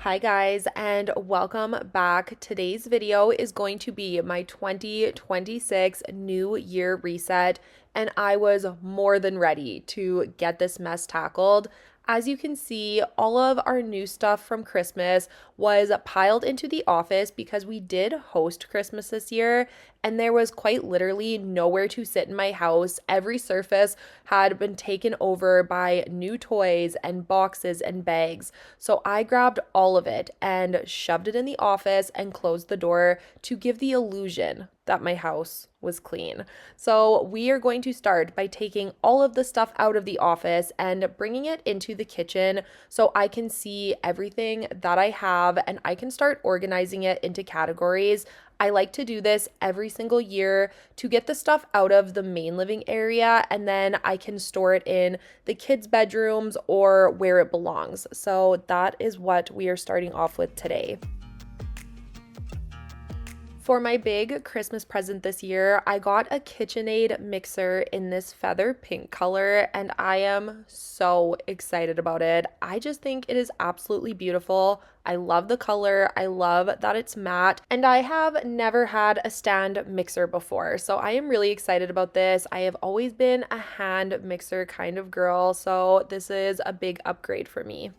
Hi guys, and welcome back. Today's video is going to be my 2026 New Year reset, and I was more than ready to get this mess tackled. As you can see, all of our new stuff from Christmas was piled into the office because we did host Christmas this year, and there was quite literally nowhere to sit in my house. Every surface had been taken over by new toys and boxes and bags. So I grabbed all of it and shoved it in the office and closed the door to give the illusion that my house was clean. So we are going to start by taking all of the stuff out of the office and bringing it into the kitchen so I can see everything that I have and I can start organizing it into categories. I like to do this every single year to get the stuff out of the main living area, and then I can store it in the kids' bedrooms or where it belongs. So that is what we are starting off with today. For my big Christmas present this year, I got a KitchenAid mixer in this feather pink color, and I am so excited about it. I just think it is absolutely beautiful. I love the color. I love that it's matte, and I have never had a stand mixer before, so I am really excited about this. I have always been a hand mixer kind of girl, so this is a big upgrade for me.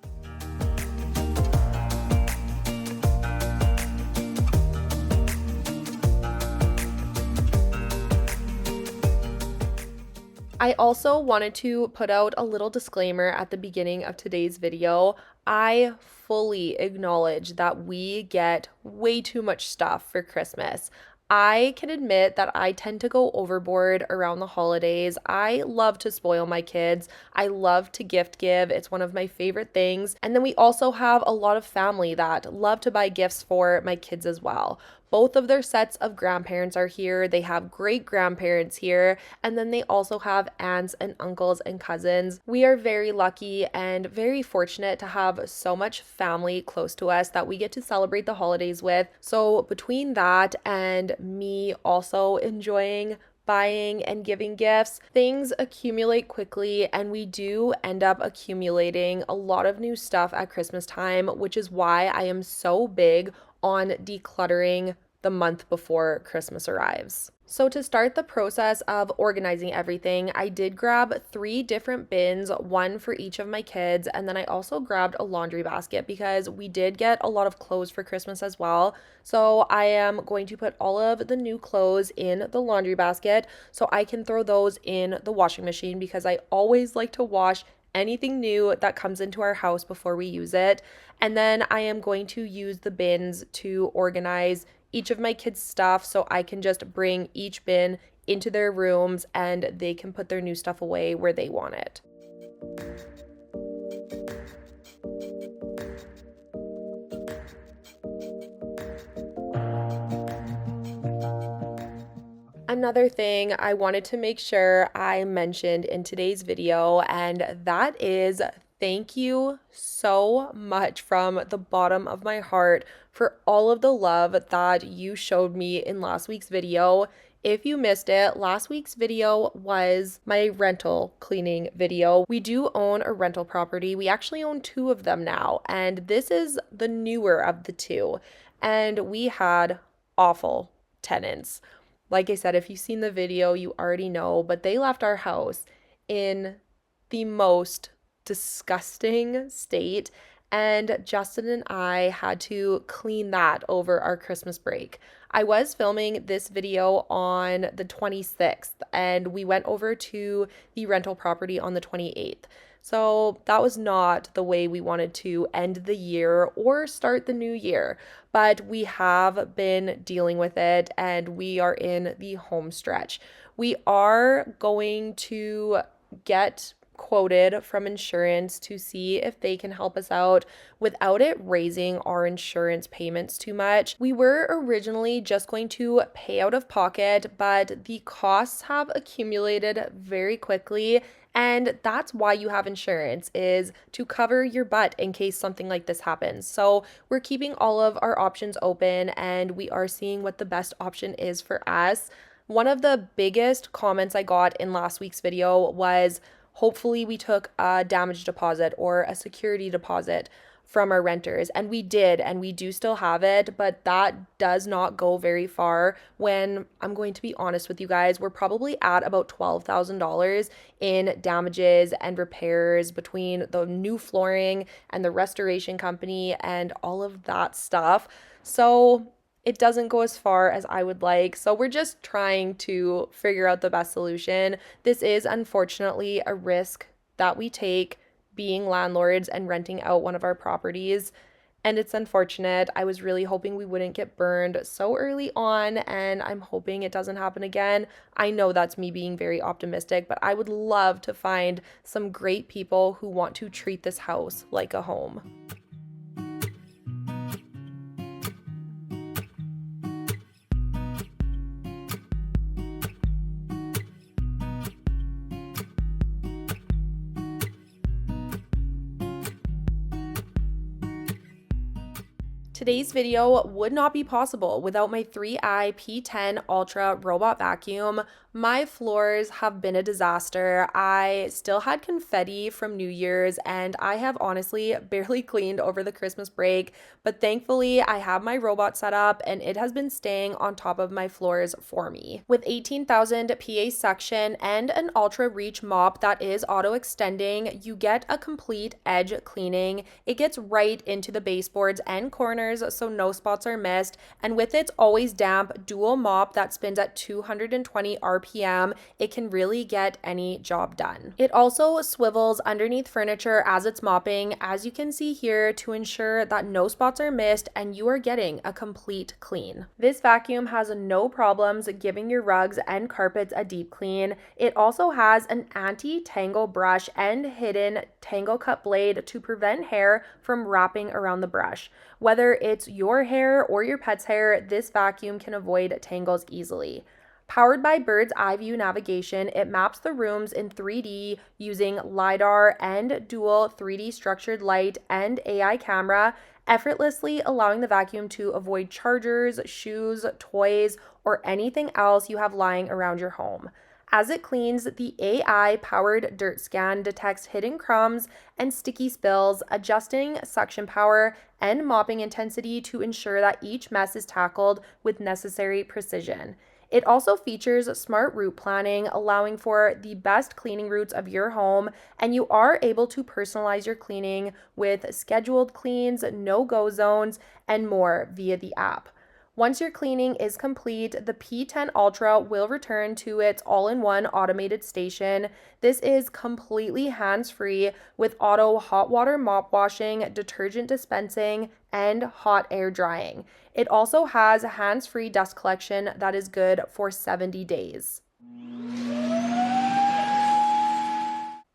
I also wanted to put out a little disclaimer at the beginning of today's video. I fully acknowledge that we get way too much stuff for Christmas. I can admit that I tend to go overboard around the holidays. I love to spoil my kids. I love to gift give. It's one of my favorite things. And then we also have a lot of family that love to buy gifts for my kids as well. Both of their sets of grandparents are here. They have great grandparents here. And then they also have aunts and uncles and cousins. We are very lucky and very fortunate to have so much family close to us that we get to celebrate the holidays with. So between that and me also enjoying buying and giving gifts, things accumulate quickly, and we do end up accumulating a lot of new stuff at Christmas time, which is why I am so big on decluttering the month before Christmas arrives. So to start the process of organizing everything, I did grab 3 different bins, one for each of my kids, and then I also grabbed a laundry basket because we did get a lot of clothes for Christmas as well. So I am going to put all of the new clothes in the laundry basket so I can throw those in the washing machine because I always like to wash anything new that comes into our house before we use it. And then I am going to use the bins to organize each of my kids' stuff so I can just bring each bin into their rooms and they can put their new stuff away where they want it. Another thing I wanted to make sure I mentioned in today's video, and that is thank you so much from the bottom of my heart for all of the love that you showed me in last week's video. If you missed it, last week's video was my rental cleaning video. We do own a rental property. We actually own 2 of them now, and this is the newer of the 2. And we had awful tenants. Like I said, if you've seen the video, you already know, but they left our house in the most disgusting state, and Justin and I had to clean that over our Christmas break. I was filming this video on the 26th, and we went over to the rental property on the 28th. So that was not the way we wanted to end the year or start the new year, but we have been dealing with it and we are in the home stretch. We are going to get quoted from insurance to see if they can help us out without it raising our insurance payments too much. We were originally just going to pay out of pocket, but the costs have accumulated very quickly. And that's why you have insurance, is to cover your butt in case something like this happens. So we're keeping all of our options open and we are seeing what the best option is for us. One of the biggest comments I got in last week's video was, hopefully we took a damage deposit or a security deposit from our renters. And we did, and we do still have it, but that does not go very far. When I'm going to be honest with you guys, we're probably at about $12,000 in damages and repairs between the new flooring and the restoration company and all of that stuff. So it doesn't go as far as I would like. So we're just trying to figure out the best solution. This is unfortunately a risk that we take being landlords and renting out one of our properties. And it's unfortunate. I was really hoping we wouldn't get burned so early on, and I'm hoping it doesn't happen again. I know that's me being very optimistic, but I would love to find some great people who want to treat this house like a home. Today's video would not be possible without my 3i P10 Ultra robot vacuum. My floors have been a disaster. I still had confetti from New Year's, and I have honestly barely cleaned over the Christmas break, but thankfully I have my robot set up and it has been staying on top of my floors for me. With 18,000 PA suction and an ultra reach mop that is auto extending, you get a complete edge cleaning. It gets right into the baseboards and corners so no spots are missed, and with its always damp dual mop that spins at 220 RPM, it can really get any job done. It also swivels underneath furniture as it's mopping, as you can see here, to ensure that no spots are missed and you are getting a complete clean. This vacuum has no problems giving your rugs and carpets a deep clean. It also has an anti-tangle brush and hidden tangle cut blade to prevent hair from wrapping around the brush. Whether it's your hair or your pet's hair, this vacuum can avoid tangles easily. Powered by bird's eye view navigation, it maps the rooms in 3D using LiDAR and dual 3D structured light and AI camera, effortlessly allowing the vacuum to avoid chargers, shoes, toys, or anything else you have lying around your home. As it cleans, the AI-powered dirt scan detects hidden crumbs and sticky spills, adjusting suction power and mopping intensity to ensure that each mess is tackled with necessary precision. It also features smart route planning, allowing for the best cleaning routes of your home, and you are able to personalize your cleaning with scheduled cleans, no-go zones, and more via the app. Once your cleaning is complete, the P10 Ultra will return to its all-in-one automated station. This is completely hands-free with auto hot water mop washing, detergent dispensing, and hot air drying. It also has hands-free dust collection that is good for 70 days.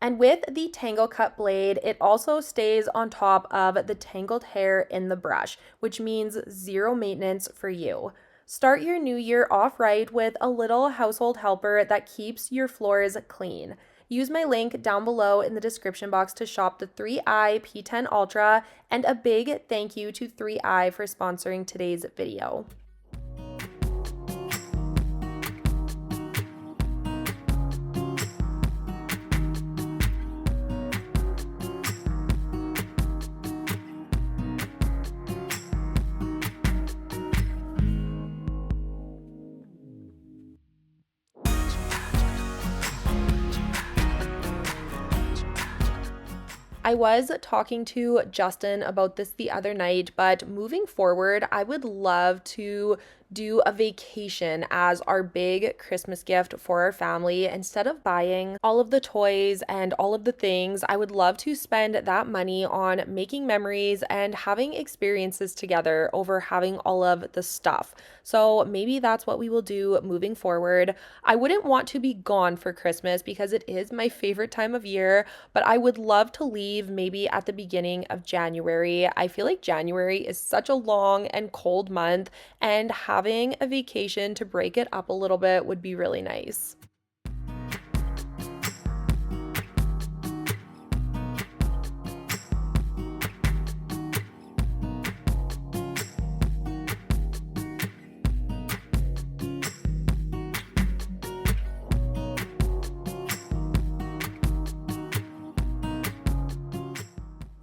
And with the Tangle Cut blade, it also stays on top of the tangled hair in the brush, which means zero maintenance for you. Start your new year off right with a little household helper that keeps your floors clean. Use my link down below in the description box to shop the 3i P10 Ultra, and a big thank you to 3i for sponsoring today's video. I was talking to Justin about this the other night, but moving forward, I would love to do a vacation as our big Christmas gift for our family. Instead of buying all of the toys and all of the things, I would love to spend that money on making memories and having experiences together over having all of the stuff. So maybe that's what we will do moving forward. I wouldn't want to be gone for Christmas because it is my favorite time of year, but I would love to leave maybe at the beginning of January. I feel like January is such a long and cold month, and having a vacation to break it up a little bit would be really nice.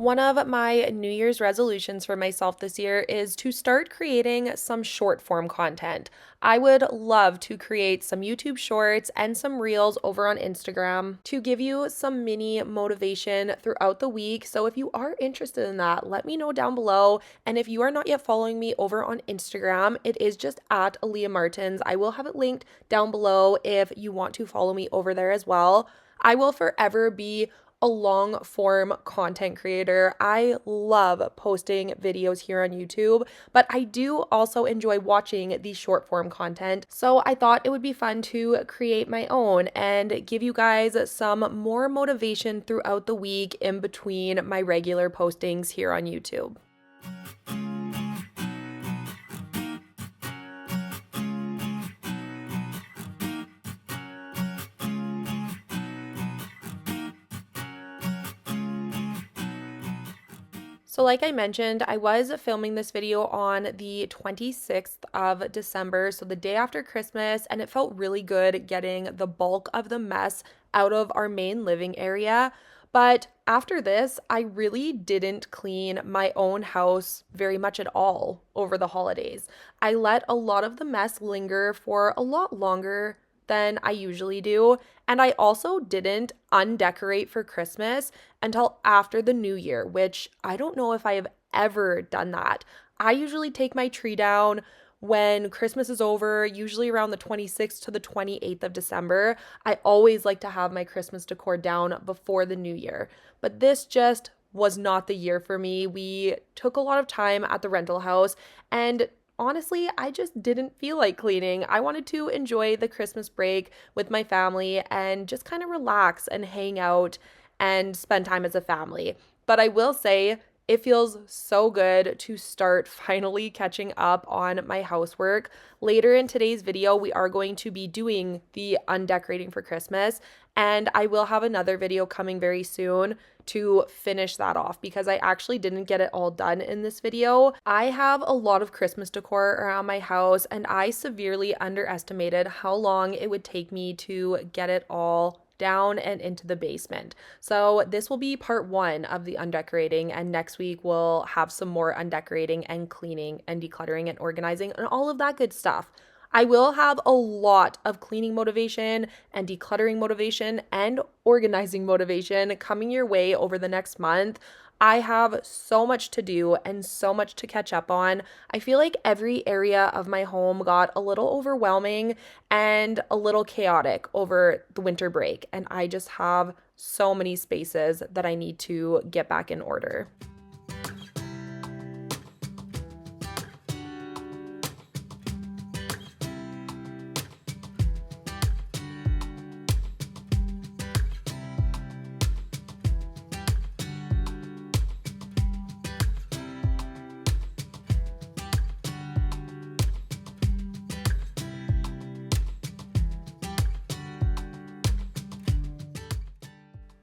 One of my New Year's resolutions for myself this year is to start creating some short form content. I would love to create some YouTube shorts and some reels over on Instagram to give you some mini motivation throughout the week. So if you are interested in that, let me know down below. And if you are not yet following me over on Instagram, it is just at Aleah Martins. I will have it linked down below if you want to follow me over there as well. I will forever be a long form content creator. I love posting videos here on YouTube, but I do also enjoy watching the short form content. So I thought it would be fun to create my own and give you guys some more motivation throughout the week in between my regular postings here on YouTube. So like I mentioned, I was filming this video on the 26th of December, so the day after Christmas, and it felt really good getting the bulk of the mess out of our main living area. But after this, I really didn't clean my own house very much at all over the holidays. I let a lot of the mess linger for a lot longer than I usually do. And I also didn't undecorate for Christmas until after the new year, which I don't know if I have ever done that. I usually take my tree down when Christmas is over, usually around the 26th to the 28th of December. I always like to have my Christmas decor down before the new year. But this just was not the year for me. We took a lot of time at the rental house, and honestly, I just didn't feel like cleaning. I wanted to enjoy the Christmas break with my family and just kind of relax and hang out and spend time as a family. But I will say, it feels so good to start finally catching up on my housework. Later in today's video, we are going to be doing the undecorating for Christmas, and I will have another video coming very soon to finish that off because I actually didn't get it all done in this video. I have a lot of Christmas decor around my house, and I severely underestimated how long it would take me to get it all down and into the basement. So this will be part 1 of the undecorating, and next week we'll have some more undecorating and cleaning and decluttering and organizing and all of that good stuff. I will have a lot of cleaning motivation and decluttering motivation and organizing motivation coming your way over the next month. I have so much to do and so much to catch up on. I feel like every area of my home got a little overwhelming and a little chaotic over the winter break, and I just have so many spaces that I need to get back in order.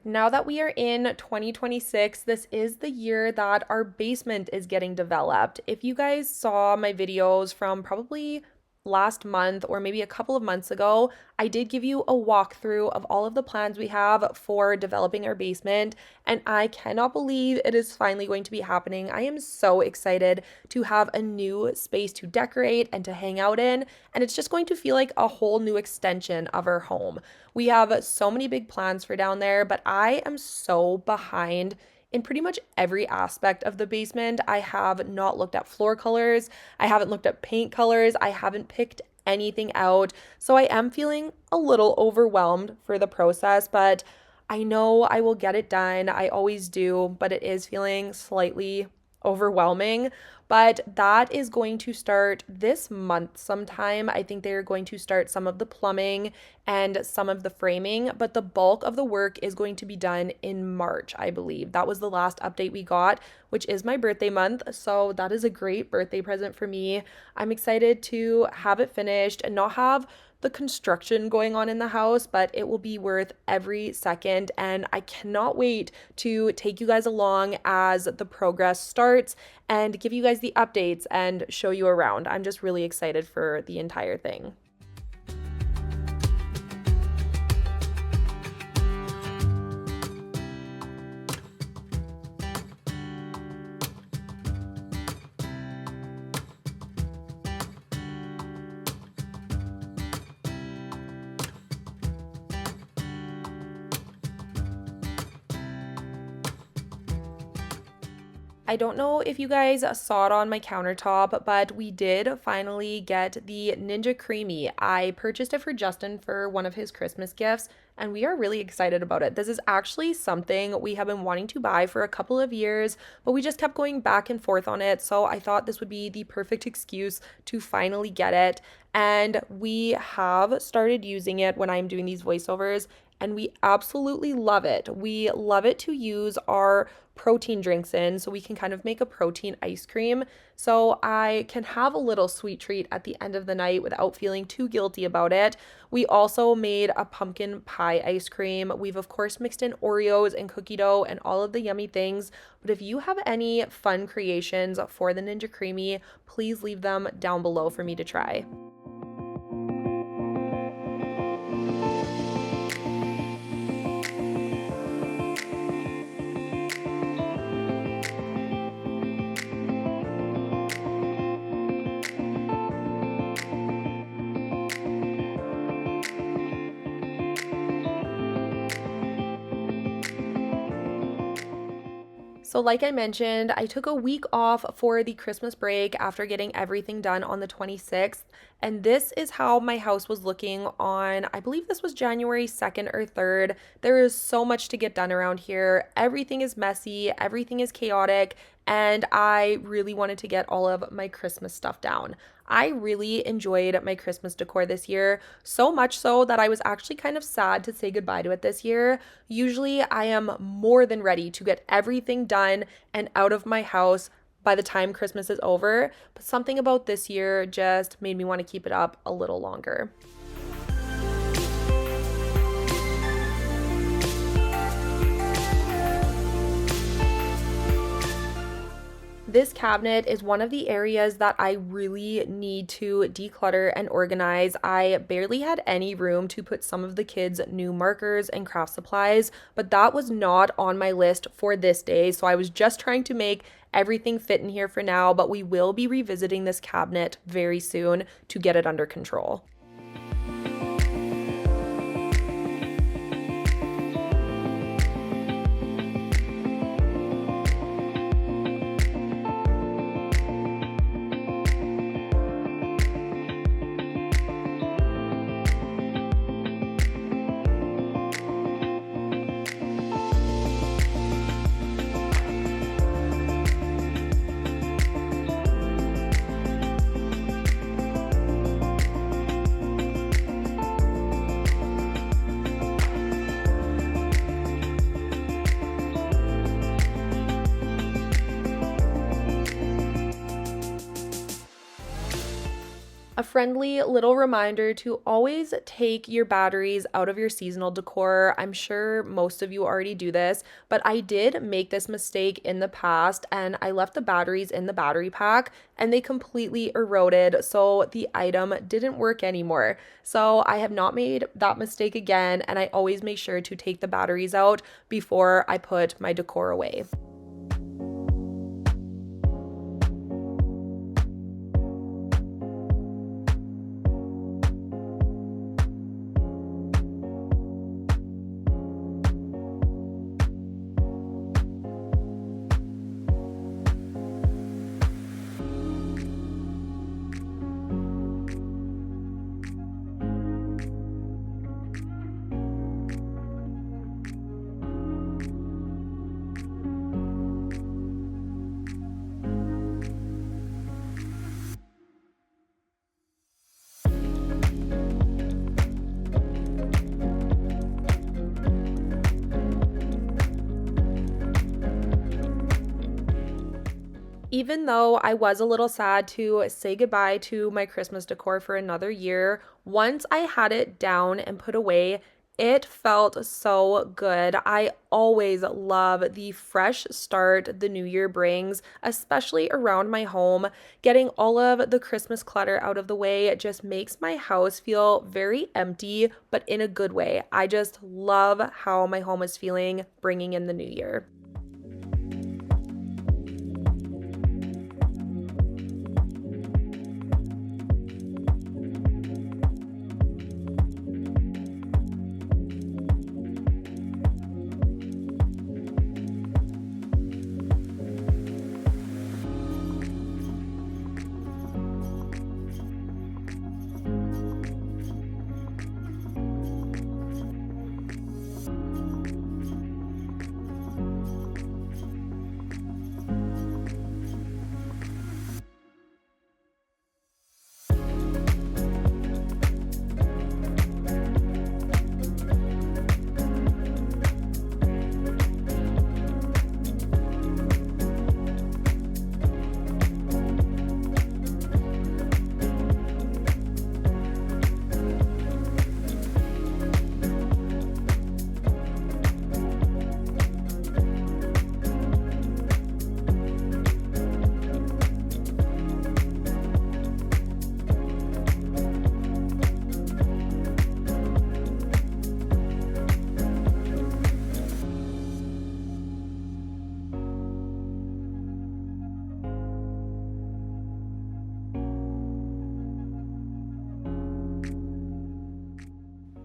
Now that we are in 2026, this is the year that our basement is getting developed. If you guys saw my videos from probably last month or maybe a couple of months ago, I did give you a walkthrough of all of the plans we have for developing our basement, and I cannot believe it is finally going to be happening. I am so excited to have a new space to decorate and to hang out in, and it's just going to feel like a whole new extension of our home. We have so many big plans for down there, but I am so behind in pretty much every aspect of the basement. I have not looked at floor colors. I haven't looked at paint colors. I haven't picked anything out. So I am feeling a little overwhelmed for the process, but I know I will get it done. I always do, but it is feeling slightly overwhelming. But that is going to start this month sometime. I think they're going to start some of the plumbing and some of the framing, but the bulk of the work is going to be done in March, I believe. That was the last update we got, which is my birthday month. So that is a great birthday present for me. I'm excited to have it finished and not have the construction going on in the house, but it will be worth every second. And I cannot wait to take you guys along as the progress starts and give you guys the updates and show you around. I'm just really excited for the entire thing. I don't know if you guys saw it on my countertop, but we did finally get the Ninja Creamy. I purchased it for Justin for one of his Christmas gifts, and we are really excited about it. This is actually something we have been wanting to buy for a couple of years, but we just kept going back and forth on it. So I thought this would be the perfect excuse to finally get it. And we have started using it when I'm doing these voiceovers, and we absolutely love it. We love it to use our protein drinks in, so we can kind of make a protein ice cream. So I can have a little sweet treat at the end of the night without feeling too guilty about it. We also made a pumpkin pie ice cream. We've of course mixed in Oreos and cookie dough and all of the yummy things. But if you have any fun creations for the Ninja Creamy, please leave them down below for me to try. So, like I mentioned, I took a week off for the Christmas break after getting everything done on the 26th. And this is how my house was looking on, I believe this was January 2nd or 3rd. There is so much to get done around here. Everything is messy, everything is chaotic, and I really wanted to get all of my Christmas stuff down. I really enjoyed my Christmas decor this year, so much so that I was actually kind of sad to say goodbye to it this year. Usually, I am more than ready to get everything done and out of my house by the time Christmas is over, but something about this year just made me want to keep it up a little longer. This cabinet is one of the areas that I really need to declutter and organize. I barely had any room to put some of the kids' new markers and craft supplies, but that was not on my list for this day. So I was just trying to make everything fit in here for now, but we will be revisiting this cabinet very soon to get it under control. A friendly little reminder to always take your batteries out of your seasonal decor. I'm sure most of you already do this, but I did make this mistake in the past and I left the batteries in the battery pack and they completely eroded, so the item didn't work anymore. So I have not made that mistake again, and I always make sure to take the batteries out before I put my decor away. Even though I was a little sad to say goodbye to my Christmas decor for another year, once I had it down and put away, it felt so good. I always love the fresh start the new year brings, especially around my home. Getting all of the Christmas clutter out of the way just makes my house feel very empty, but in a good way. I just love how my home is feeling bringing in the new year.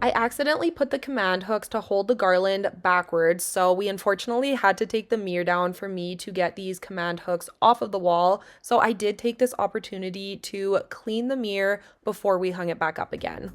I accidentally put the command hooks to hold the garland backwards, so we unfortunately had to take the mirror down for me to get these command hooks off of the wall. So I did take this opportunity to clean the mirror before we hung it back up again.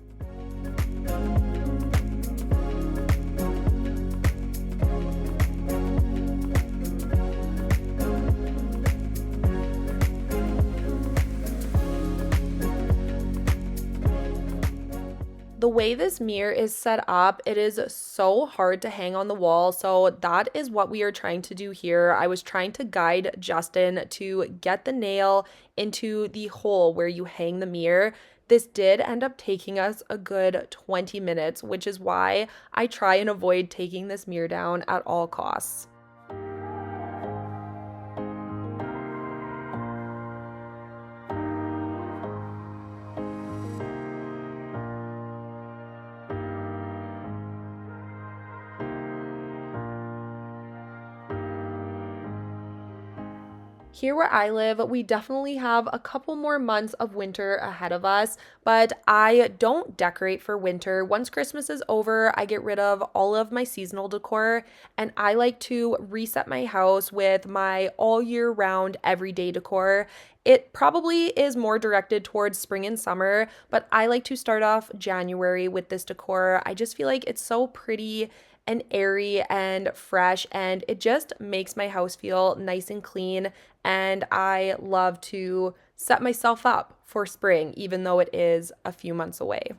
The way this mirror is set up, it is so hard to hang on the wall. So that is what we are trying to do here. I was trying to guide Justin to get the nail into the hole where you hang the mirror. This did end up taking us a good 20 minutes, which is why I try and avoid taking this mirror down at all costs. Here where I live, we definitely have a couple more months of winter ahead of us, but I don't decorate for winter. Once Christmas is over, I get rid of all of my seasonal decor, and I like to reset my house with my all year round everyday decor. It probably is more directed towards spring and summer, but I like to start off January with this decor. I just feel like it's so pretty and airy and fresh, and it just makes my house feel nice and clean. And I love to set myself up for spring, even though it is a few months away.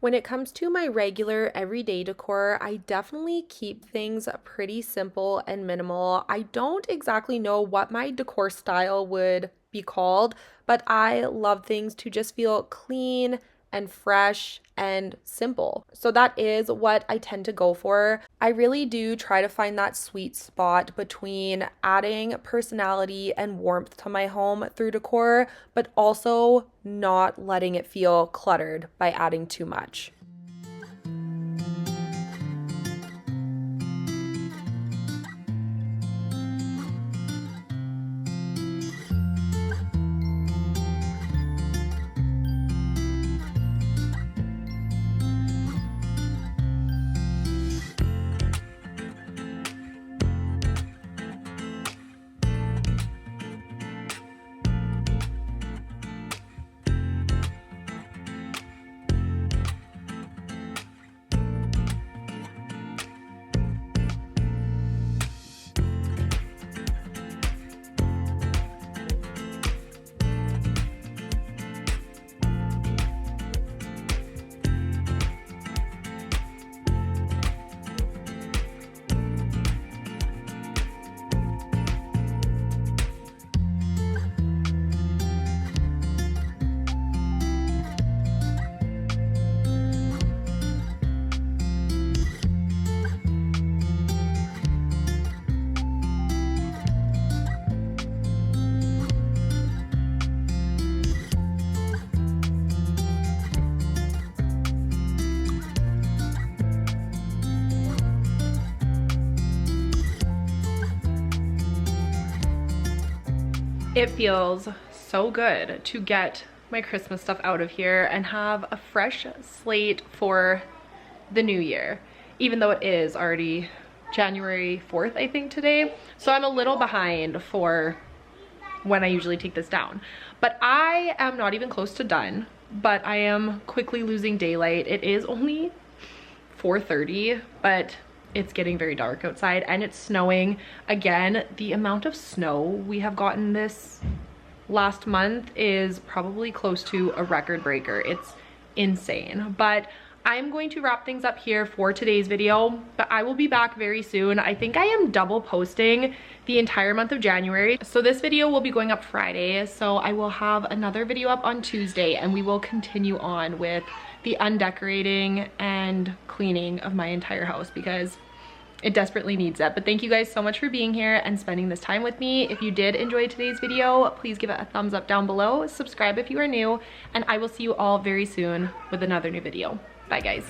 When it comes to my regular everyday decor, I definitely keep things pretty simple and minimal. I don't exactly know what my decor style would be called, but I love things to just feel clean and fresh and simple. So that is what I tend to go for. I really do try to find that sweet spot between adding personality and warmth to my home through decor, but also not letting it feel cluttered by adding too much. It feels so good to get my Christmas stuff out of here and have a fresh slate for the new year, even though it is already January 4th, I think, today. So I'm a little behind for when I usually take this down. But I am not even close to done, but I am quickly losing daylight. It is only 4:30, but it's getting very dark outside and it's snowing again. The amount of snow we have gotten this last month is probably close to a record breaker. It's insane. But I'm going to wrap things up here for today's video, but I will be back very soon. I think I am double posting the entire month of January. So this video will be going up Friday. So I will have another video up on Tuesday and we will continue on with the undecorating and cleaning of my entire house because it desperately needs it. But thank you guys so much for being here and spending this time with me. If you did enjoy today's video, please give it a thumbs up down below. Subscribe if you are new, and I will see you all very soon with another new video. Bye guys.